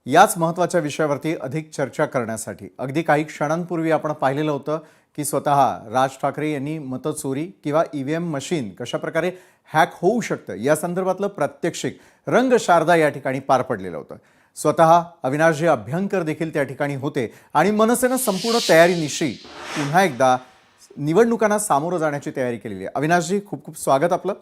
याच महत्त्वाच्या विषयावरती अधिक चर्चा करण्यासाठी अगदी काही क्षणांपूर्वी आपण पाहिलेलं होतं की स्वतः राज ठाकरे यांनी मतचोरी किंवा ईव्हीएम मशीन कशाप्रकारे हॅक होऊ शकतं या संदर्भातलं प्रात्यक्षिक रंग शारदा या ठिकाणी पार पडलेलं होतं। स्वतः अविनाशजी अभ्यंकर देखील त्या ठिकाणी होते आणि मनसेनं संपूर्ण तयारीनिशी पुन्हा एकदा निवडणुकांना सामोरं जाण्याची तयारी केलेली आहे। अविनाशजी, खूप खूप स्वागत आपलं।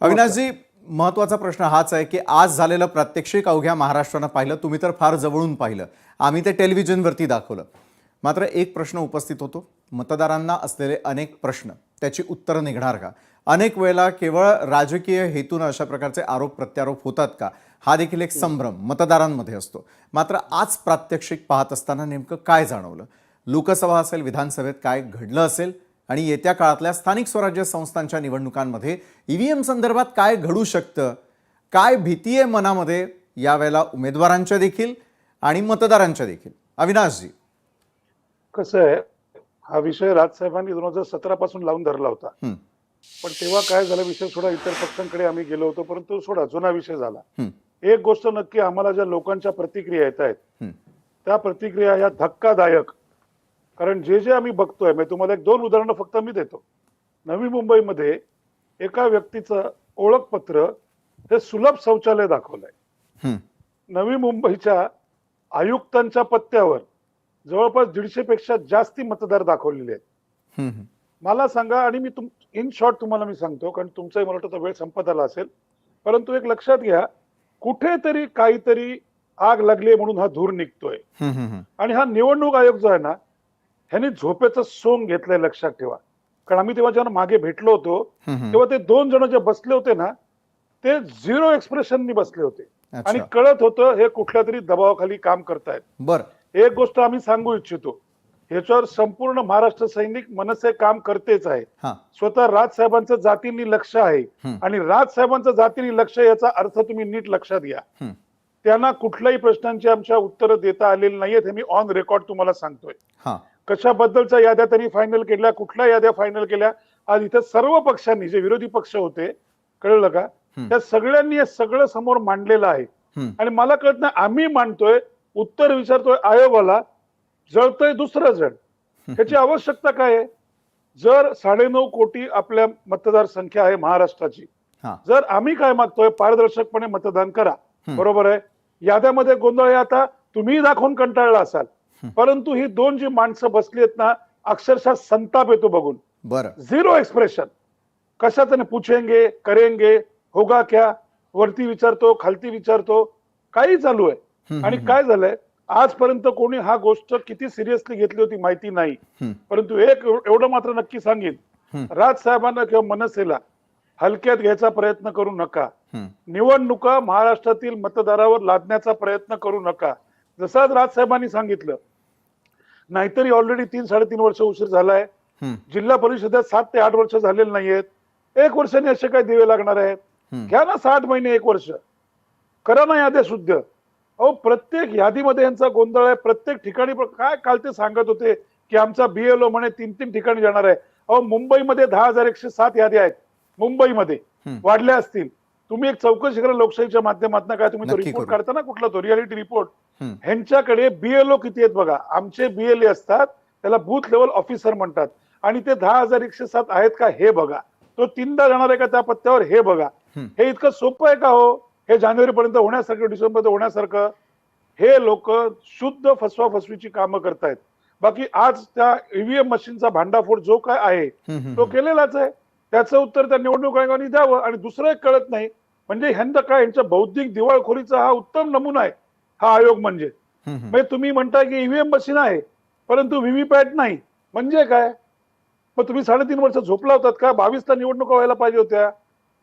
अविनाशजी, महत्त्वाचा प्रश्न हाच आहे की आज झालेलं प्रात्यक्षिक अवघ्या महाराष्ट्रानं पाहिलं, तुम्ही तर फार जवळून पाहिलं, आम्ही ते टेलिव्हिजनवरती दाखवलं। मात्र एक प्रश्न उपस्थित होतो, मतदारांना असलेले अनेक प्रश्न, त्याची उत्तरं निघणार का? अनेक वेळेला केवळ राजकीय हेतून अशा प्रकारचे आरोप प्रत्यारोप होतात का, हा देखील एक संभ्रम मतदारांमध्ये असतो। मात्र आज प्रात्यक्षिक पाहत असताना नेमकं काय जाणवलं? लोकसभा असेल, विधानसभेत काय घडलं असेल आणि येत्या काळातल्या स्थानिक स्वराज्य संस्थांच्या निवडणुकांमध्ये ईव्हीएम संदर्भात काय घडू शकतं, काय भीती आहे मनामध्ये यावेळेला उमेदवारांच्या देखील आणि मतदारांच्या देखील? अविनाशजी, कसं आहे, हा विषय राजसाहेबांनी 2017 पासून लावून धरला होता। पण तेव्हा काय झालं, विषय सोडा, इतर पक्षांकडे आम्ही गेलो होतो, परंतु सोडा, जुना विषय झाला। एक गोष्ट नक्की, आम्हाला ज्या लोकांच्या प्रतिक्रिया येत आहेत त्या प्रतिक्रिया या धक्कादायक। कारण जे जे आम्ही बघतोय, मी तुम्हाला एक दोन उदाहरणं फक्त मी देतो। नवी मुंबईमध्ये एका व्यक्तीचं ओळखपत्र हे सुलभ शौचालय दाखवलंय। नवी मुंबईच्या आयुक्तांच्या पत्त्यावर जवळपास 150 पेक्षा जास्ती मतदार दाखवलेले आहेत। मला सांगा, आणि मी इन शॉर्ट तुम्हाला मी सांगतो, कारण तुमचाही मला वाटतं वेळ संपत आला असेल, परंतु एक लक्षात घ्या, कुठेतरी काहीतरी आग लागली म्हणून हा धूर निघतोय। आणि हा निवडणूक आयोग जो आहे ना, ह्यांनी झोपेचं सोंग घेतलंय, लक्षात ठेवा। कारण आम्ही तेव्हा जेव्हा मागे भेटलो होतो तेव्हा ते दोन जण जे बसले होते ना, ते झिरो एक्सप्रेशननी बसले होते आणि कळत होतं हे कुठल्या तरी दबावाखाली काम करतायत। बरं, एक गोष्ट आम्ही सांगू इच्छितो, ह्याच्यावर संपूर्ण महाराष्ट्र सैनिक मनसे काम करतेच आहे। स्वतः राजसाहेबांचं जातींनी लक्ष आहे आणि राजसाहेबांचं जातींनी लक्ष, याचा अर्थ तुम्ही नीट लक्षात घ्या। त्यांना कुठल्याही प्रश्नांची आमच्या उत्तरं देता आलेली नाहीयेत, हे मी ऑन रेकॉर्ड तुम्हाला सांगतोय। कशाबद्दलच्या याद्या त्यांनी फायनल केल्या, कुठल्या याद्या फायनल केल्या, आज इथे सर्व पक्षांनी, जे विरोधी पक्ष होते, कळलं का, त्या सगळ्यांनी हे सगळं समोर मांडलेलं आहे। आणि मला कळत नाही, आम्ही मांडतोय, उत्तर विचारतोय आयोगाला, जळतोय दुसरं जण। ह्याची आवश्यकता काय आहे? जर 9.5 कोटी आपल्या मतदार संख्या आहे महाराष्ट्राची, जर आम्ही काय मागतोय, पारदर्शकपणे मतदान करा, बरोबर आहे, याद्यामध्ये गोंधळ आहे, आता तुम्ही दाखवून कंटाळला असाल, परंतु ही दोन जी माणसं बसली आहेत ना, अक्षरशः संताप येतो बघून। झिरो एक्सप्रेशन, कशाचं नाही, पूछेंगे करेंगे होगा क्या, वरती विचारतो, खालती विचारतो, काही चालू आहे। आणि काय झालंय, आजपर्यंत कोणी हा गोष्ट किती सिरियसली घेतली होती माहिती नाही, परंतु एक एवढं मात्र नक्की सांगेन, राजसाहेबांना किंवा मनसेला हलक्यात घ्यायचा प्रयत्न करू नका। निवडणुका महाराष्ट्रातील मतदारावर लादण्याचा प्रयत्न करू नका। जसं आज राजसाहेबांनी सांगितलं, नाहीतरी ऑलरेडी 3-3.5 वर्ष उशीर झालाय, जिल्हा परिषदेत 7 ते 8 वर्ष झालेले नाहीयेत, 1 वर्षाने असे काय दिवे लागणार आहेत? घ्या ना 60 महिने, 1 वर्ष, करा ना याद्या शुद्ध। अहो, प्रत्येक यादीमध्ये यांचा गोंधळ आहे, प्रत्येक ठिकाणी। काय काल ते सांगत होते की आमचा बीएलओ म्हणे 3-3 ठिकाणी जाणार आहे। अहो, मुंबईमध्ये 10,107 याद्या आहेत, मुंबईमध्ये वाढल्या असतील। तुम्ही एक चौकशी करा लोकशाहीच्या माध्यमातून, काय तुम्ही तो रिपोर्ट काढता ना, कुठला तो रियालिटी रिपोर्ट, ह्यांच्याकडे बीएलओ किती आहेत बघा। आमचे बीएलए असतात, त्याला बूथ लेवल ऑफिसर म्हणतात, आणि ते 10,107 आहेत का हे बघा, तो 3दा जाणार आहे का त्या पत्त्यावर हे बघा। हे इतकं सोपं आहे का हो? हे जानेवारी पर्यंत होण्यासारखं, डिसेंबर पर्यंत होण्यासारखं? हे लोक शुद्ध फसवाफसवीची कामं करतायत। बाकी आज त्या ईव्हीएम मशीनचा भांडाफोड जो काय आहे तो केलेलाच आहे, त्याचं उत्तर त्या निवडणूक आयोगाने द्यावं। आणि दुसरं एक कळत नाही, म्हणजे ह्यांना काय, यांच्या बौद्धिक दिवाळखोरीचा हा उत्तम नमुना आहे हा आयोग। म्हणजे तुम्ही म्हणताय की ईव्हीएम मशीन आहे परंतु व्हीव्हीपॅट नाही, म्हणजे काय? मग तुम्ही 3.5 वर्ष झोपला होतात का? 22ला निवडणुका व्हायला पाहिजे होत्या।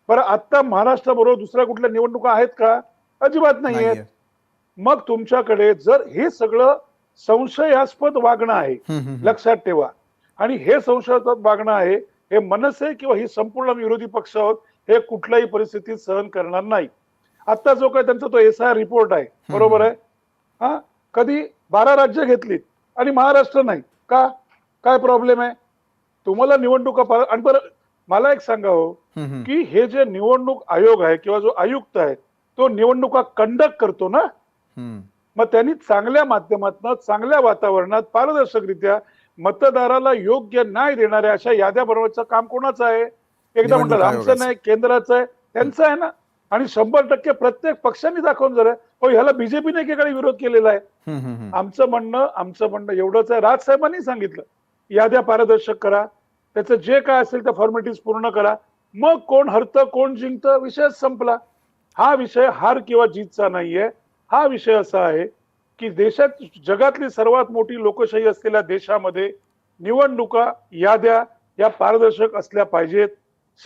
बरं, आता महाराष्ट्राबरोबर दुसऱ्या कुठल्या निवडणुका आहेत का? अजिबात नाहीयेत। मग तुमच्याकडे जर हे सगळं संशयास्पद वागणं आहे, लक्षात ठेवा, आणि हे संशयास्पद वागणं आहे, हे मनसे किंवा ही संपूर्ण विरोधी पक्ष आहोत, हे कुठल्याही परिस्थितीत सहन करणार नाही। आता जो काय त्यांचा तो एसआयआर रिपोर्ट आहे, बरोबर आहे, हा, कधी 12 राज्य घेतलीत आणि महाराष्ट्र नाही का? काय प्रॉब्लेम आहे तुम्हाला? निवडणुका, आणि बरं मला एक सांगा हो, की हे जे निवडणूक आयोग आहे किंवा जो आयुक्त आहे, तो निवडणुका कंडक्ट करतो ना, मग त्यांनी चांगल्या माध्यमातून, चांगल्या वातावरणात, पारदर्शकरित्या मतदाराला योग्य न्याय देणाऱ्या अशा याद्या बनवायचं काम कोणाचं आहे? एकदा निवडणूक म्हणतात आमचं आयोगाचं. नाही, केंद्राचं आहे, त्यांचं आहे ना. आणि 100% प्रत्येक पक्षांनी दाखवून जर हो ह्याला बीजेपीने एकेकाळी विरोध केलेला आहे. आमचं म्हणणं एवढंच आहे, राजसाहेबांनी सांगितलं याद्या पारदर्शक करा, त्याचं जे काय असेल त्या फॉर्मॅलिटीज पूर्ण करा, मग कोण हरतं कोण जिंकतं विषयच संपला. हा विषय हार किंवा जीतचा नाहीये. हा विषय असा आहे की देशात, जगातली सर्वात मोठी लोकशाही असलेल्या देशामध्ये निवडणुका, याद्या या पारदर्शक असल्या पाहिजेत.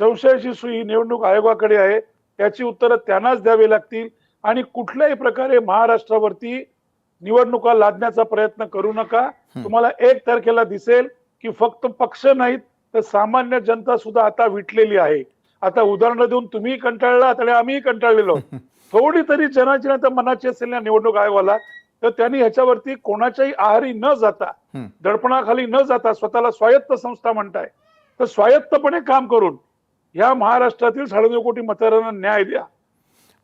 संशयाची सुई निवडणूक आयोगाकडे आहे, त्याची उत्तरं त्यांनाच द्यावी लागतील. आणि कुठल्याही प्रकारे महाराष्ट्रावरती निवडणुका लादण्याचा प्रयत्न करू नका. तुम्हाला 1 तारखेला दिसेल की फक्त पक्ष नाहीत तर सामान्य जनता सुद्धा आता विटलेली आहे. आता उदाहरण देऊन तुम्ही कंटाळलात आणि आम्हीही कंटाळलेलो. थोडी तरी जनाची मनाची असेल ना निवडणूक आयोगाला, तर त्यांनी ह्याच्यावरती कोणाच्याही आहारी न जाता, दडपणाखाली न जाता, स्वतःला स्वायत्त संस्था म्हणताय, तर स्वायत्तपणे काम करून या महाराष्ट्रातील 9.5 कोटी मतदारांना न्याय द्या.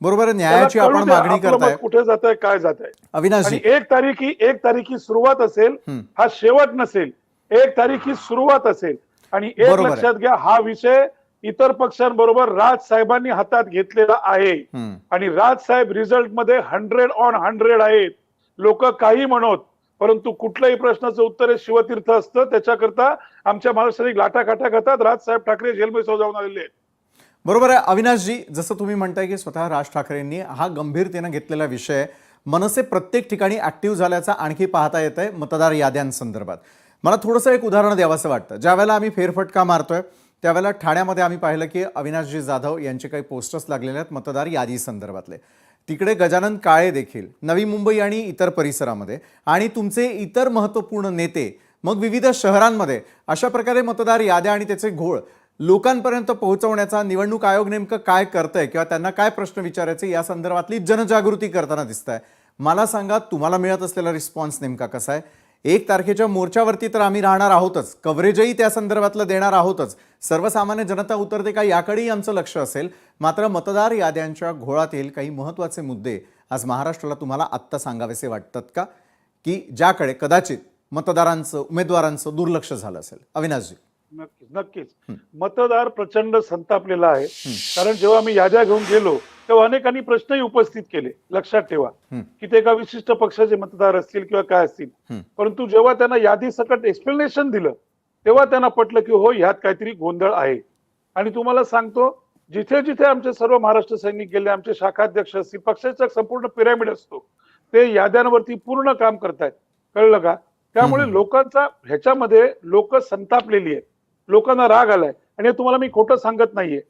बरोबर, न्यायाची आपण मागणी करताय. कुठे जात आहे, काय जात आहे. अविनाशजी, आणि 1 तारीख सुरुवात असेल, हा शेवट नसेल. 1 तारीख सुरुवात असेल. आणि एक लक्षात घ्या, हा विषय इतर पक्षांबरोबर राजसाहेबांनी हातात घेतलेला आहे. आणि राजसाहेब रिझल्ट मध्ये 100/100 आहेत. लोक काही म्हणत, परंतु कुठल्याही प्रश्नाचं उत्तर हे शिवतीर्थ असतं. त्याच्याकरता आमच्या महाराष्ट्रात लाटाकाटा करतात. राजसाहेब ठाकरे जेलमध्ये जाऊन आलेले आहेत. बरोबर आहे अविनाशजी, जसं तुम्ही म्हणताय की स्वतः राज ठाकरेंनी हा गंभीरतेने घेतलेला विषय, मनसे प्रत्येक ठिकाणी ऍक्टिव्ह झाल्याचा आणखी पाहता येत आहे मतदार याद्यांसंदर्भात. मला थोडंसं एक उदाहरण द्यावंसं वाटतं. ज्यावेळेला आम्ही फेरफटका मारतोय त्यावेळेला ठाण्यामध्ये आम्ही पाहिलं की अविनाशजी जाधव यांचे काही पोस्टर्स लागलेले आहेत मतदार यादी संदर्भातले. तिकडे गजानन काळे देखील नवी मुंबई आणि इतर परिसरामध्ये, आणि तुमचे इतर महत्त्वपूर्ण नेते मग विविध शहरांमध्ये अशा प्रकारे मतदार याद्या आणि त्याचे घोळ लोकांपर्यंत पोहोचवण्याचा निवडणूक आयोग नेमकं काय करतंय किंवा त्यांना काय प्रश्न विचारायचे या संदर्भातली जनजागृती करताना दिसतंय. मला सांगा, तुम्हाला मिळत असलेला रिस्पॉन्स नेमका कसा आहे? 1 तारखेच्या मोर्चावरती तर आम्ही राहणार आहोतच, कव्हरेजही त्या संदर्भातलं देणार आहोतच. सर्वसामान्य जनता उतरते का याकडेही आमचं लक्ष असेल. मात्र मतदार याद्यांच्या घोळातील काही महत्त्वाचे मुद्दे आज महाराष्ट्राला तुम्हाला आत्ता सांगावेसे वाटतात का, की ज्याकडे कदाचित मतदारांचं, उमेदवारांचं दुर्लक्ष झालं असेल? अविनाशजी. नक्कीच मतदार प्रचंड संतापलेला आहे. कारण जेव्हा आम्ही याद्या घेऊन गेलो तेव्हा अनेकांनी प्रश्नही उपस्थित केले. लक्षात ठेवा की ते एका विशिष्ट पक्षाचे मतदार असतील किंवा काय असतील, परंतु जेव्हा त्यांना यादी सकट एक्सप्लेनेशन दिलं तेव्हा त्यांना पटलं की हो, ह्यात काहीतरी गोंधळ आहे. आणि तुम्हाला सांगतो, जिथे जिथे आमचे सर्व महाराष्ट्र सैनिक गेले, आमचे शाखाध्यक्ष असतील, पक्षाचा संपूर्ण पिरॅमिड असतो, ते याद्यांवरती पूर्ण काम करतायत. कळलं का? त्यामुळे लोकांचा ह्याच्यामध्ये लोक संतापलेली आहेत, लोकांना राग आलाय. आणि तुम्हाला मी खोटं सांगत नाहीये.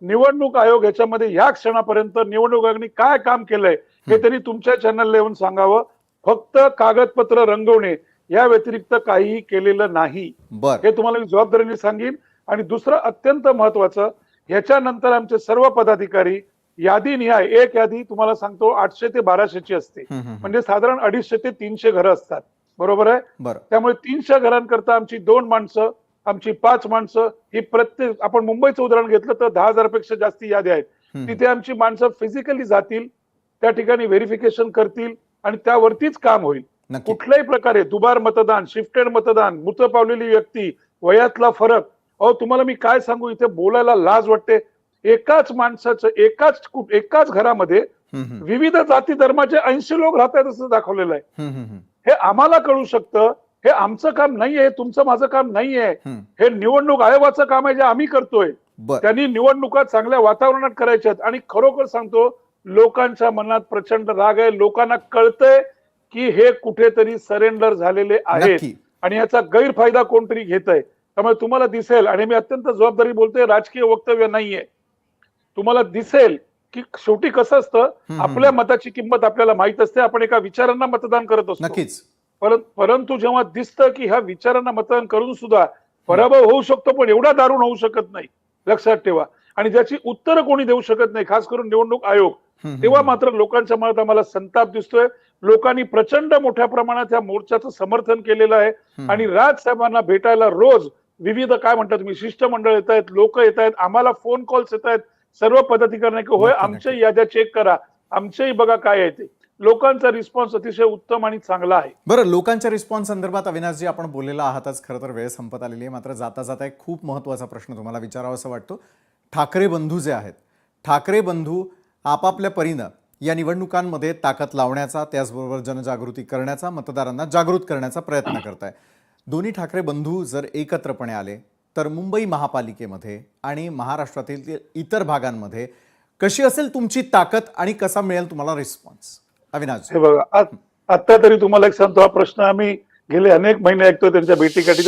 निवडणूक आयोग ह्याच्यामध्ये या क्षणापर्यंत निवडणूक आयोगाने काय काम केलंय हे त्यांनी तुमच्या चॅनलला येऊन सांगावं. फक्त कागदपत्र रंगवणे या व्यतिरिक्त काहीही केलेलं नाही, हे तुम्हाला मी जबाबदारीने सांगेन. आणि दुसरं अत्यंत महत्वाचं, ह्याच्यानंतर आमचे सर्व पदाधिकारी यादी निहाय, एक यादी तुम्हाला सांगतो 800 ते 1200ची असते. म्हणजे साधारण 250 ते 300 घरं असतात. बरोबर आहे? त्यामुळे 300 घरांकरता आमची 2 माणसं, आमची 5 माणसं, ही प्रत्येक, आपण मुंबईचं उदाहरण घेतलं तर 10,000 पेक्षा जास्त याद्या आहेत. तिथे आमची माणसं फिजिकली जातील, त्या ठिकाणी व्हेरिफिकेशन करतील आणि त्यावरतीच काम होईल. कुठल्याही प्रकारे दुबार मतदान, शिफ्टेड मतदान, मृत पावलेली व्यक्ती, वयातला फरक, अहो तुम्हाला मी काय सांगू, इथे बोलायला लाज वाटते. एकाच माणसाचं एकाच घरामध्ये विविध जाती धर्माचे 80 लोक राहतात असं दाखवलेलं आहे. हे आम्हाला कळू शकतं. हे आमचं काम नाहीये, तुमचं माझं काम नाहीये. हे निवडणूक आयोगाचं काम आहे जे आम्ही करतोय. त्यांनी निवडणुका चांगल्या वातावरणात करायच्यात. आणि खरोखर सांगतो, लोकांच्या मनात प्रचंड राग आहे. लोकांना कळतंय की हे कुठेतरी सरेंडर झालेले आहेत आणि याचा गैरफायदा कोणतरी घेतय. त्यामुळे तुम्हाला दिसेल, आणि मी अत्यंत जबाबदारी बोलतोय, राजकीय वक्तव्य नाहीये, तुम्हाला दिसेल की शेवटी कसं असतं, आपल्या मताची किंमत आपल्याला माहित असते. आपण एका विचारांना मतदान करत असतो. परंतु जेव्हा दिसतं की ह्या विचारांना मतदान करून सुद्धा पराभव होऊ शकतो, पण एवढा दारुण होऊ शकत नाही, लक्षात ठेवा. आणि ज्याची उत्तरं कोणी देऊ शकत नाही, खास करून निवडणूक आयोग, तेव्हा मात्र लोकांच्या मनात आम्हाला संताप दिसतोय. लोकांनी प्रचंड मोठ्या प्रमाणात या मोर्चाचं समर्थन केलेलं आहे. आणि राजसाहेबांना भेटायला रोज विविध, काय म्हणतात तुम्ही, शिष्टमंडळ येत आहेत, लोक येत आहेत, आम्हाला फोन कॉल्स येत आहेत सर्व पदाधिकाऱ्यांना की होय आमच्या याद्या चेक करा, आमच्याही बघा काय आहे ते. लोकांचा रिस्पॉन्स अतिशय उत्तम आणि चांगला आहे. बरं, लोकांच्या रिस्पॉन्स संदर्भात अविनाशजी आपण बोललेला आहातच. खरं तर वेळ संपत आलेली आहे. मात्र जाता जाता एक खूप महत्त्वाचा प्रश्न तुम्हाला विचारावासा वाटतो. ठाकरे बंधू जे आहेत, ठाकरे बंधू आपापल्या परीनं या निवडणुकांमध्ये ताकद लावण्याचा, त्याचबरोबर जनजागृती करण्याचा, मतदारांना जागृत करण्याचा प्रयत्न करताय. दोन्ही ठाकरे बंधू जर एकत्रपणे आले तर मुंबई महापालिकेमध्ये आणि महाराष्ट्रातील इतर भागांमध्ये कशी असेल तुमची ताकद आणि कसा मिळेल तुम्हाला रिस्पॉन्स? अविनाश, हे बघा, आता तरी तुम्हाला एक सांगतो, हा प्रश्न आम्ही गेले अनेक महिने ऐकतो. त्यांच्या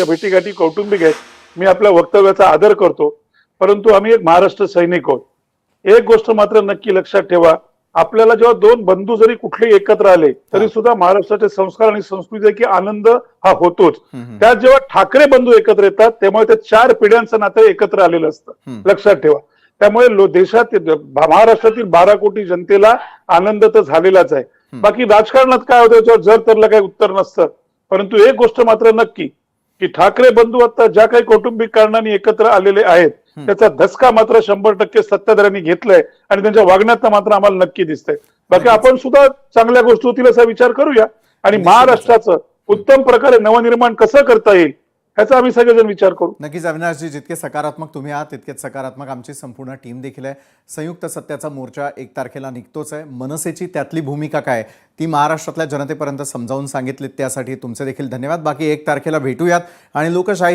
भेटीगाठी कौटुंबिक आहेत. मी आपल्या वक्तव्याचा आदर करतो, परंतु आम्ही एक महाराष्ट्र सैनिक आहोत. एक गोष्ट मात्र नक्की लक्षात ठेवा, आपल्याला जेव्हा दोन बंधू जरी कुठले एकत्र आले तरी सुद्धा महाराष्ट्राचे संस्कार आणि संस्कृती की आनंद हा होतोच. त्यात जेव्हा ठाकरे बंधू एकत्र येतात तेव्हा ते 4 पिढ्यांचं नातं एकत्र आलेलं असतं, लक्षात ठेवा. त्यामुळे देशात महाराष्ट्रातील 12 कोटी जनतेला आनंद तर झालेलाच आहे. बाकी राजकारणात काय होतं याच्यावर जर तरला काही उत्तर नसतं. परंतु एक गोष्ट मात्र नक्की की ठाकरे बंधू आता ज्या काही कौटुंबिक कारणांनी एकत्र आलेले आहेत त्याचा धसका मात्र 100% सत्ताधाऱ्यांनी घेतलाय आणि त्यांच्या वागण्यात मात्र आम्हाला नक्की दिसतंय. बाकी आपण सुद्धा चांगल्या गोष्टी होतील असा विचार करूया आणि महाराष्ट्राचं उत्तम प्रकारे नवनिर्माण कसं करता येईल ह्याचा आम्ही सगळेजण विचार करू. नक्कीच अविनाशजी, जितके सकारात्मक तुम्ही आहात तितकेच सकारात्मक आमची संपूर्ण टीम देखील आहे. संयुक्त सत्याचा मोर्चा 1 तारखेला निघतोच आहे. मनसेची त्यातली भूमिका काय ती महाराष्ट्रातल्या जनतेपर्यंत समजावून सांगितली, त्यासाठी तुमचे देखील धन्यवाद. बाकी 1 तारखेला भेटूयात आणि लोकशाही